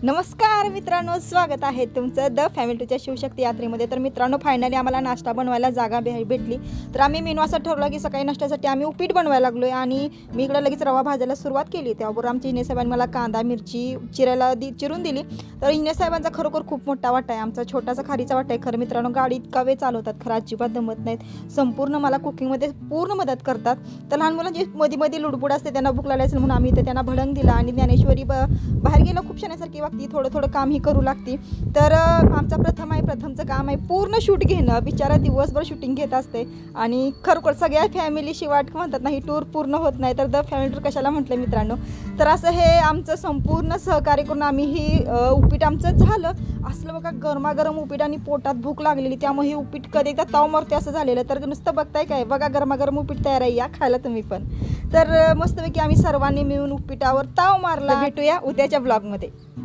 नमस्कार मित्रांनो, स्वागत आहे तुमचं द फॅमिली टूच्या शिवशक्ती यात्रेमध्ये। तर मित्रांनो, फायनली आम्हाला नाश्ता बनवायला जागा भेटली। तर आम्ही मेनू असं ठरवलं की सकाळी नाश्त्यासाठी आम्ही उपीट बनवायला लागलो आहे आणि मी इकडे लगेच रवा भाजायला सुरुवात केली। त्याबरोबर आमच्या इने साहेबांनी मला कांदा मिरची चिरून दिली। तर इने साहेबांचा खरोखर खूप मोठा वाटा आहे, आमचा छोटासा खारीचा वाटा आहे। खरं मित्रांनो, गाडी इतका वेळ चालवतात, खरं अजिबात दमत नाहीत, संपूर्ण मला कुकिंगमध्ये पूर्ण मदत करतात। तर लहान मुलं जे मध्ये मध्ये लुडबुड असते त्यांना भूक लागली असेल म्हणून आम्ही इथे त्यांना भडंग दिला आणि ज्ञानेश्वरी बाहेर गेलं खूप शाण्यासारखी वागती, थोडं काम ही करू लागती। तर आमचा प्रथमचं काम आहे पूर्ण शूट घेणं। बिचारा दिवसभर शूटिंग घेत असते आणि खरोखर सगळ्या फॅमिलीशी वाट म्हणतात ना, ही टूर पूर्ण होत नाही तर द फॅमिली टूर कशाला म्हटलं मित्रांनो। तर असं हे आमचं संपूर्ण सहकार्य करून आम्ही ही उपीट आमचं झालं असलं बघा, गरमागरम उपीट आणि पोटात भूक लागलेली, त्यामुळे ही उपीट कधी एकदा ताव मारते असं झालेलं। तर नुसतं बघताय काय बघा, गरमागरम उपीट तयार आहे, या खायला तुम्ही पण। तर मस्तपैकी आम्ही सर्वांनी मिळून उपीटावर ताव मारला। भेटूया उद्याच्या ब्लॉगमध्ये।